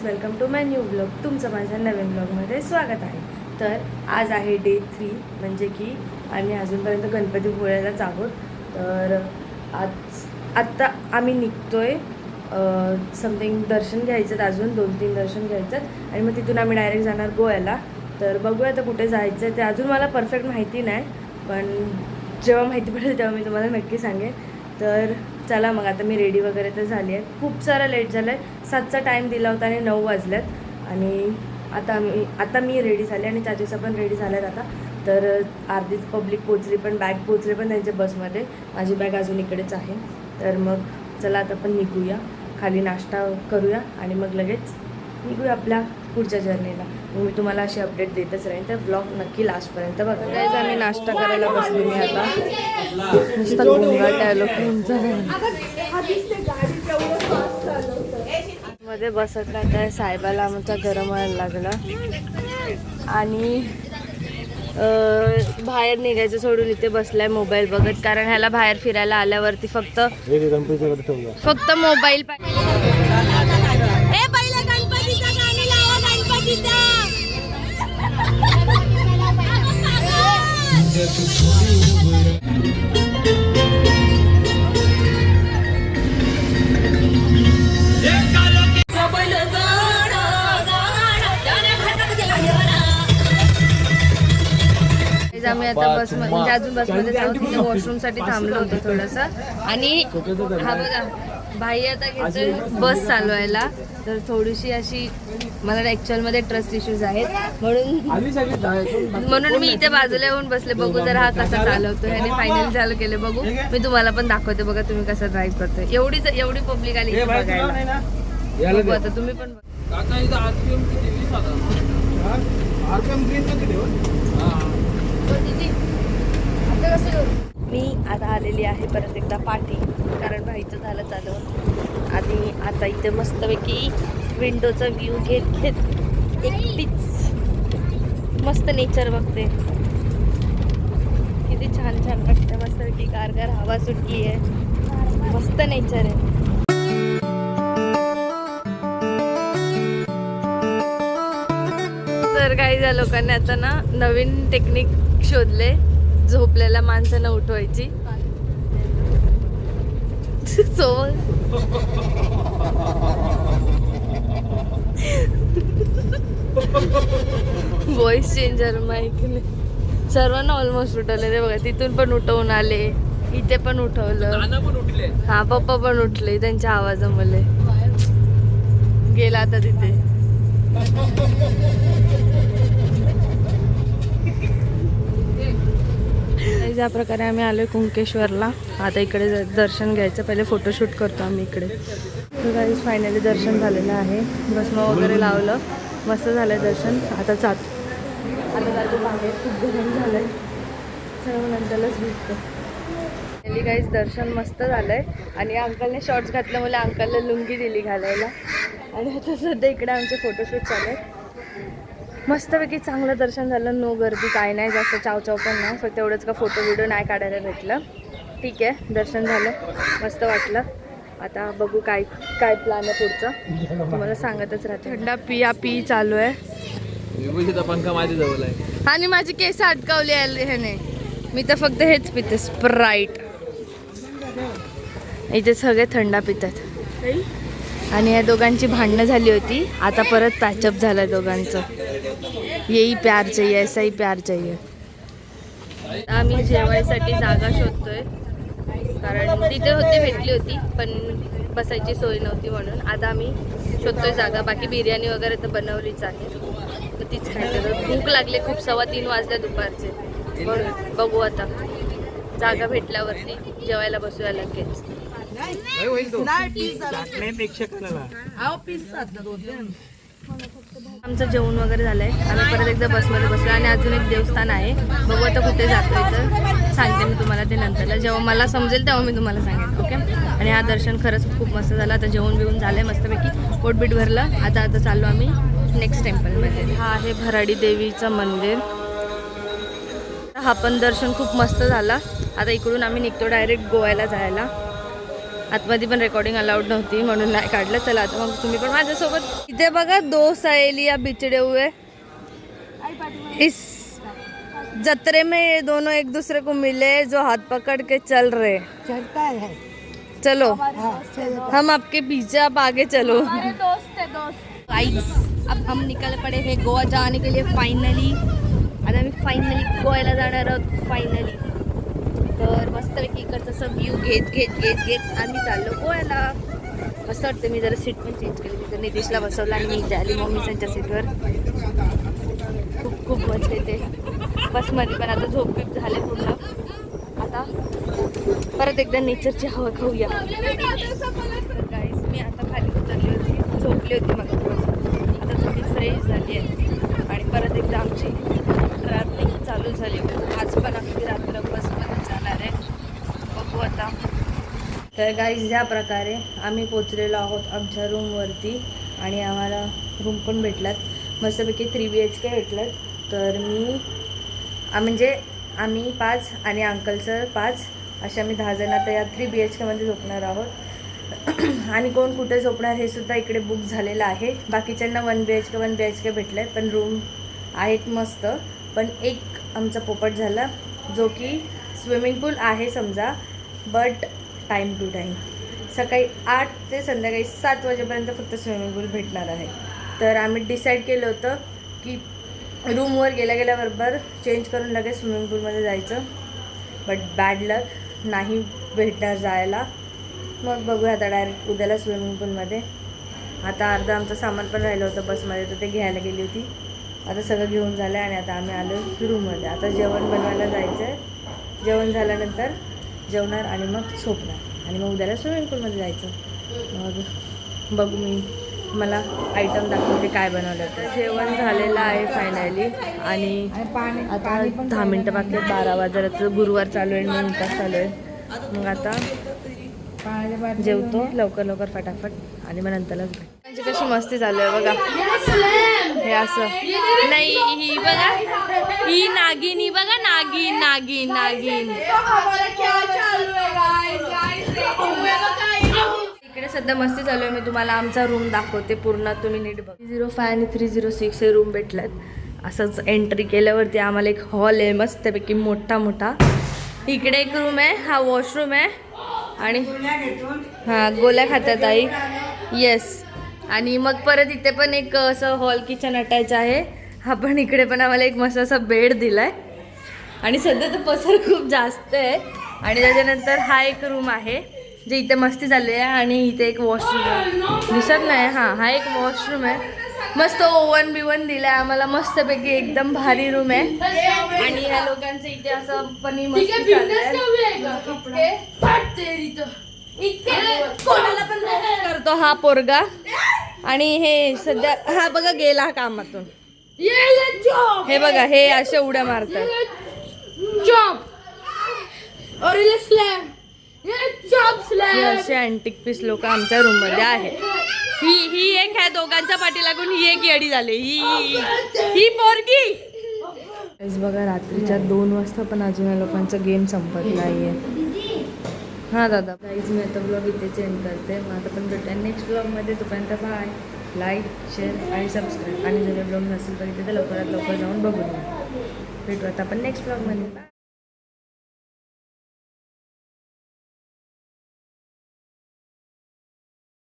Welcome to my new blog. तुमचं माझ्या नवीन ब्लॉगमध्ये स्वागत आहे. तर आज आहे डे 3, म्हणजे की आम्ही अजूनपर्यंत गणपतीपुळ्यालाच आहोत. तर आत्ता आम्ही निघतोय. समथिंग दर्शन घ्यायचं, अजून 2-3 दर्शन घ्यायचं आणि मग तिथून आम्ही डायरेक्ट जाणार गोव्याला. तर बघूया आता कुठे जायचं आहे ते. अजून मला परफेक्ट माहिती नाही, पण जेव्हा माहिती पडेल तेव्हा मी तुम्हाला नक्की सांगेन. तर चला मग, आता मी रेडी वगैरे तर झाली आहे. खूप सारा लेट झालं आहे. 7चा टाईम दिला होता आणि 9 वाजल्यात आणि आता मी रेडी झाले आणि चाचीचा पण रेडी झाला आहे आता. तर अर्धीच पब्लिक पोचली, पण बॅग पोचले पण त्यांच्या बसमध्ये. माझी बॅग अजून इकडेच आहे. तर मग चला आता पण निघूया, खाली नाश्ता करूया आणि मग लगेच निघूया आपल्या पुढच्या जर्नीला. मग मी तुम्हाला अशी अपडेट देतच राहीन, तर ब्लॉग नक्की लास्टपर्यंत बघा. गाईज आम्ही नाश्ता करायला बसले. मी आता नुसता गोंगाट आलो मध्ये बसत राहत. साहेबाला आमचा गरम व्हायला लागला आणि बाहेर निघायचं सोडून इथे बसलाय मोबाईल बघत. कारण ह्याला बाहेर फिरायला आल्यावरती फक्त मोबाईल आम्ही आता बसमध्ये, म्हणजे अजून बसमध्ये जाऊ. तिथे वॉशरूमसाठी थांबलो होतो थोडंसं. आणि हा बघा, भाई आता घेतोय बस चालवायला. तर थोडीशी अशी मला ॲक्च्युअलमध्ये ट्रस्ट इश्यूज आहेत, म्हणून मी इथे बाजूला येऊन बसले. बघू जरा हा कसा चालवतो. ह्याने फायनल चालू केले. बघू, मी तुम्हाला पण दाखवते. बघा तुम्ही कसं ड्राईव्ह करतोय. एवढी पब्लिक आली बघायला. बघू आता तुम्ही पण. मी आता आलेली आहे परत एकदा पाठी, कारण भाईचं झालं चालू. आणि आता इथे मस्तपैकी विंडोचा व्ह्यू घेत एकटीच मस्त नेचर बघते. किती छान छान वाटतं. मस्तपैकी गारगार हवा सुटली आहे. मस्त नेचर आहे. तर काही ज्या लोकांनी आता ना नवीन टेक्निक शोधले झोपलेल्या माणसांना उठवायची. व्हॉइस चेंजर माईकने सर्वांना ऑलमोस्ट उठवले. ते बघा, तिथून पण उठवून आले, इथे पण उठवलं. हा, पप्पा पण उठले त्यांच्या आवाजामुळे. गेला आता तिथे. ज्या प्रकारे आम्ही आलोय कुंकेश्वरला. आता इकडे दर्शन घ्यायचं. पहिले फोटोशूट करतो आम्ही इकडे. तर गाईज फायनली दर्शन झालेलं आहे. भस्म वगैरे लावलं, मस्त झालं दर्शन. आता जातो बाहेर. खूप गरम झालंय. सर्व नंतरच भेटतो. फायनली गाईज दर्शन मस्त झालंय. आणि अंकलने शॉर्ट्स घातल्यामुळे अंकलला लुंगी दिली घालायला. आणि आता सध्या इकडे आमचे फोटोशूट चालू आहे. मस्तपैकी चांगलं दर्शन झालं. नो गर्दी, काय नाही जास्त चाव पण नाही. फक्त एवढंच का फोटो व्हिडिओ नाही काढायला भेटलं. ठीक आहे, दर्शन झालं, मस्त वाटलं. आता बघू काय प्लॅन आहे पुढचं, तुम्हाला सांगतच राहते. थंडा पी चालू आहे. पंखा माझ्या जवळ आहे आणि माझी केस अटकावली ह्याने. मी तर फक्त हेच पिते, स्प्राईट. इथे सगळे थंडा पितात. आणि या दोघांची भांडणं झाली होती, आता परत पॅचअप झालं दोघांचं. येही प्यार चाहिए, ऐसा ही प्यार चाहिए. आम्ही जेवायसाठी जागा शोधतोय, कारण तिथे भेटली होती पण बसायची सोय नव्हती, म्हणून आता आम्ही शोधतोय जागा. बाकी बिर्याणी वगैरे तर बनवलीच आहे, तर तीच खायचं. भूक लागली खूप. 2:15 वाजले दुपारचे. म्हणून बघू आता जागा भेटल्यावरती जेवायला बसूया लगेच. आमचं जेवण वगैरे झालंय. आम्ही परत एकदा बसमध्ये बसलो आणि अजून एक देवस्थान आहे. बघू आता कुठे जातोय, तर सांगते मी तुम्हाला ते नंतरला. जेव्हा मला समजेल तेव्हा मी तुम्हाला सांगेन, ओके. आणि हा दर्शन खरंच खूप मस्त झालं. आता जेवण बिवून झालंय मस्तपैकी, पोटबीट भरलं. आता चाललो आम्ही नेक्स्ट टेम्पलमध्ये. हा आहे भराडी देवीचं मंदिर. हा पण दर्शन खूप मस्त झाला. आता इकडून आम्ही निघतो डायरेक्ट गोव्याला जायला. आतमध्ये पण रेकॉर्डिंग अलाउड नव्हती म्हणून नाही काढलं. चला आता मग तुम्ही पण माझ्यासोबत. इथे बघा 2 सहेलियां बिछड़े हुए इस जत्रे में. ये दोनों एक दूसरे को मिले जो हाथ पकड़ के चल रहे. चलता है। चलो हाँ, हम आपके पीछे, आप आगे चलो. दोस्त है दोस्त। गाइस अब हम निकल पड़े हैं गोवा जाने के लिए फायनली. आता आम्ही फायनली गोव्याला जाणार आहोत फायनली. तर मस्तपैकी इकडचं असं व्ह्यू घेत आम्ही चाललो गोव्याला. मस्त वाटतं. मी जरा सीट पण चेंज केली. तिथं नितीशला बसवलं आणि मी इथे आली मम्मी त्यांच्या सीटवर. खूप मजा येते बसमध्ये पण. आता झोप बीप झाले पूर्ण. आता परत एकदा नेचरची हवा खाऊया. गाईस मी आता खाली उतरली होती, झोपली होती मग आता थोडी फ्रेश झाली आहे आणि परत एकदा आमची ट्रॅव्हलिंग चालू झाली. आज पण आमची रात्र बसमध्ये जाणार आहे. बघू आता. तर गाईस ज्या प्रकारे आम्ही पोचलेलो आहोत आमच्या रूमवरती आणि आम्हाला रूम पण भेटलात मस्तपैकी 3 BHK भेटलात. तर म्हणजे आम्ही 5 आणि अंकलचं 5 अशा आम्ही 10 जण आता या 3 BHKमध्ये झोपणार आहोत. आणि कोण कुठे झोपणार हे सुद्धा इकडे बुक झालेलं आहे. बाकीच्यांना 1 BHK भेटले आहेत पण रूम आहेत मस्त. पण एक आमचा पोपट झाला जो की स्विमिंग पूल आहे समजा बट टाईम टू टाईम सकाळी 8 ते संध्याकाळी 7 वाजेपर्यंत फक्त स्विमिंग पूल भेटणार आहे. तर आम्ही डिसाईड केलं होतं की रूमवर गेल्याबरोबर चेंज करून लगेच स्विमिंग पूलमध्ये जायचं. बट बॅड लक नाही भेटणार जायला. मग बघूया आता डायरेक्ट उद्याला स्विमिंग पूलमध्ये. आता अर्धा आमचं सामान पण राहिलं होतं बसमध्ये तर ते घ्यायला गेली होती. आता सगळं घेऊन झालं आणि आता आम्ही आलो रूममध्ये. आता जेवण बनवायला जायचं आहे. जेवण झाल्यानंतर जेवणार आणि मग झोपणार आणि मग उद्याला स्विमिंग पूलमध्ये जायचं. मग बघू मी मला आयटम दाखवते काय बनवलं तर. जेवण झालेलं आहे फायनली आणि आता 10 मिनटं बाकी आहेत 12 वाजता. गुरुवार चालू आहे 9 तास चालू आहे. मग आता जेवतो लवकर फटाफट आणि मग नंतरच त्यांची कशी मस्ती चालू आहे बघा. हे असं नाही ही बघा ही नागिन ही बघा नागिन. इकडे सध्या मस्ती चालू आहे. मी तुम्हाला आमचा रूम दाखवते पूर्ण. तुम्ही नीट बघा. 305 आणि 306 हे रूम भेटल्यात. असंच एंट्री केल्यावरती आम्हाला एक हॉल आहे मस्तपैकी मोठा. इकडे एक रूम आहे. हा वॉशरूम आहे आणि हां गोल्या खात्यात आई. येस. आणि मग परत इथे पण एक असं हॉल किचन अटॅच आहे. हा पण इकडे पण आम्हाला एक मस्त असा बेड दिलाय आणि सध्या तर पसर खूप जास्त आहे. आणि त्याच्यानंतर हा एक रूम आहे जे इथे मस्ती चालली आहे आणि इथे एक वॉशरूम आहे दिसत नाही. हा एक वॉशरूम आहे. मस्त ओव्हन बिवन दिलाय आम्हाला मस्तपैकी एकदम भारी रूम आहे. आणि ह्या लोकांचं इथे असं पण मस्ती कोणाला पण करतो हा पोरगा. आणि हे सध्या हा बघा गेला कामातून. हे बघा हे अशा उड्या मारतात. असे अँटिक पीस लोक आमच्या रूम मध्ये आहेत. ही एक आहे दोघांच्या पाठी लागून ही एक येडी झाली ही पोरगी. बघा रात्रीच्या 2 वाजता पण अजून या लोकांचा गेम संपत नाहीये. हां दादा गाईज मी आता ब्लॉग इथेच एंड करते. मग आता पण भेटूया नेक्स्ट ब्लॉगमध्ये. तोपर्यंत बाय. लाईक शेअर आणि सबस्क्राईब आणि जर ब्लॉग नसेल बघितलं तर लवकरात लवकर जाऊन बघून घ्या. भेटू आता आपण नेक्स्ट ब्लॉगमध्ये.